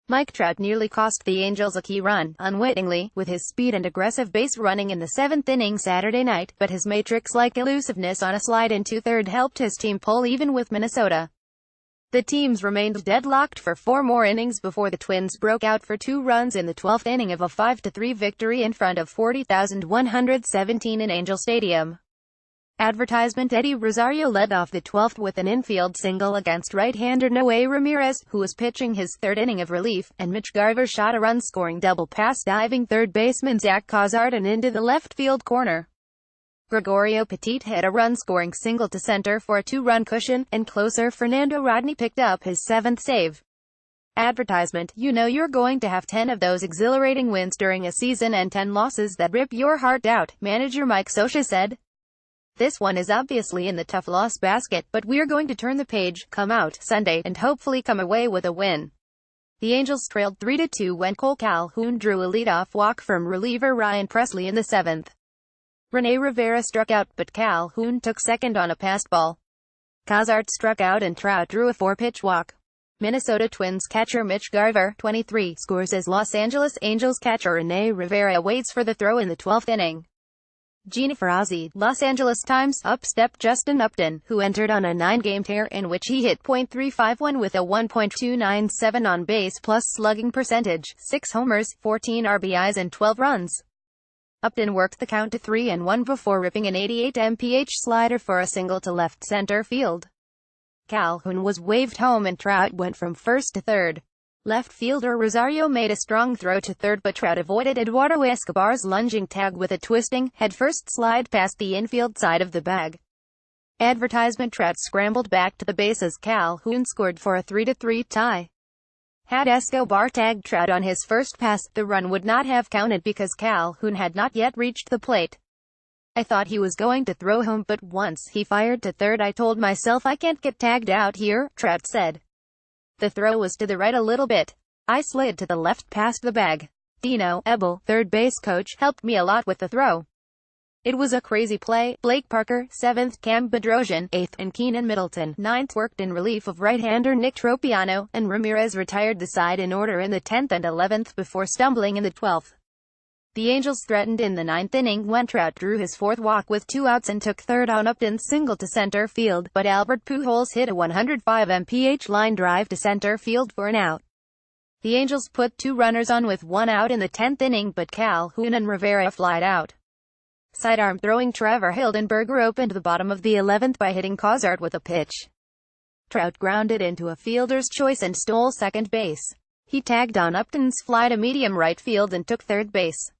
Mike Trout nearly cost the Angels a key run, unwittingly, with his speed and aggressive base running in the 7th inning Saturday night, but his Matrix-like elusiveness on a slide into third helped his team pull even with Minnesota. The teams remained deadlocked for 4 more innings before the Twins broke out for 2 runs in the 12th inning of a 5-3 victory in front of 40,117 in Angel Stadium. Advertisement: Eddie Rosario led off the 12th with an infield single against right-hander Noe Ramirez, who was pitching his 3rd inning of relief, and Mitch Garver shot a run-scoring double past diving third baseman Zach Cozart and into the left field corner. Gregorio Petit hit a run-scoring single to center for a 2-run cushion, and closer Fernando Rodney picked up his 7th save. Advertisement: You know you're going to have 10 of those exhilarating wins during a season and 10 losses that rip your heart out, manager Mike Scioscia said. This one is obviously in the tough loss basket, but we're going to turn the page, come out Sunday, and hopefully come away with a win. The Angels trailed 3-2 when Cole Calhoun drew a leadoff walk from reliever Ryan Presley in the 7th. Rene Rivera struck out, but Calhoun took second on a passed ball. Cozart struck out and Trout drew a 4-pitch walk. Minnesota Twins catcher Mitch Garver, 23, scores as Los Angeles Angels catcher Rene Rivera waits for the throw in the 12th inning. Gina Ferrazzi, Los Angeles Times, up-stepped Justin Upton, who entered on a 9-game tear in which he hit .351 with a 1.297 on-base plus slugging percentage, 6 homers, 14 RBIs and 12 runs. Upton worked the count to 3-1 before ripping an 88 mph slider for a single to left center field. Calhoun was waved home and Trout went from first to third. Left fielder Rosario made a strong throw to third, but Trout avoided Eduardo Escobar's lunging tag with a twisting, head-first slide past the infield side of the bag. Advertisement: Trout scrambled back to the base as Calhoun scored for a 3-3 tie. Had Escobar tagged Trout on his first pass, the run would not have counted because Calhoun had not yet reached the plate. I thought he was going to throw home, but once he fired to third I told myself I can't get tagged out here, Trout said. The throw was to the right a little bit. I slid to the left past the bag. Dino Ebel, third base coach, helped me a lot with the throw. It was a crazy play. Blake Parker, 7th, Cam Bedrosian, 8th, and Keenan Middleton, 9th, worked in relief of right-hander Nick Tropiano, and Ramirez retired the side in order in the 10th and 11th before stumbling in the 12th. The Angels threatened in the 9th inning when Trout drew his 4th walk with 2 outs and took third on Upton's single to center field, but Albert Pujols hit a 105 mph line drive to center field for an out. The Angels put 2 runners on with 1 out in the 10th inning, but Calhoun and Rivera flied out. Sidearm throwing Trevor Hildenberger opened the bottom of the 11th by hitting Cozart with a pitch. Trout grounded into a fielder's choice and stole second base. He tagged on Upton's fly to medium right field and took third base.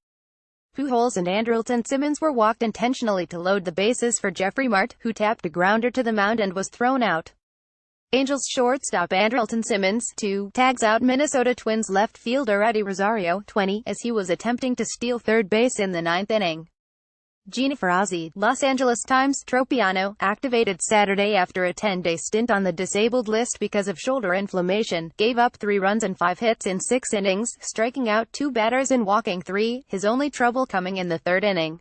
Pujols and Andrelton Simmons were walked intentionally to load the bases for Jeffrey Mart, who tapped a grounder to the mound and was thrown out. Angels shortstop Andrelton Simmons, 2, tags out Minnesota Twins left fielder Eddie Rosario, 20, as he was attempting to steal third base in the 9th inning. Gina Ferrazzi, Los Angeles Times, Tropiano, activated Saturday after a 10-day stint on the disabled list because of shoulder inflammation, gave up 3 runs and 5 hits in 6 innings, striking out 2 batters and walking 3, his only trouble coming in the 3rd inning.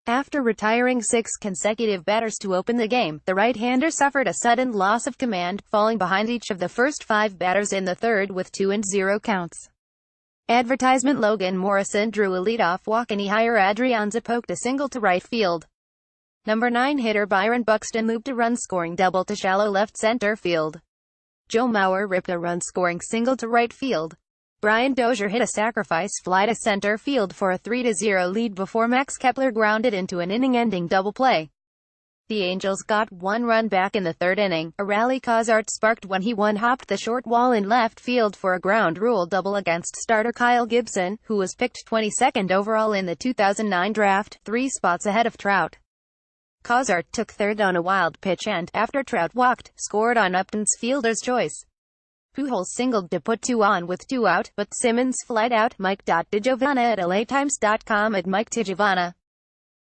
After retiring 6 consecutive batters to open the game, the right-hander suffered a sudden loss of command, falling behind each of the first 5 batters in the 3rd with 2-0 counts. Advertisement: Logan Morrison drew a leadoff walk and Ehire Adrianza poked a single to right field. Number 9 hitter Byron Buxton looped a run-scoring double to shallow left center field. Joe Mauer ripped a run-scoring single to right field. Brian Dozier hit a sacrifice fly to center field for a 3-0 lead before Max Kepler grounded into an inning-ending double play. The Angels got 1 run back in the 3rd inning, a rally Cozart sparked when he one-hopped the short wall in left field for a ground rule double against starter Kyle Gibson, who was picked 22nd overall in the 2009 draft, 3 spots ahead of Trout. Cozart took third on a wild pitch and, after Trout walked, scored on Upton's fielder's choice. Pujols singled to put 2 on with 2 out, but Simmons flied out. Mike.DiGiovanna at LATimes.com at Mike Tigiovanna.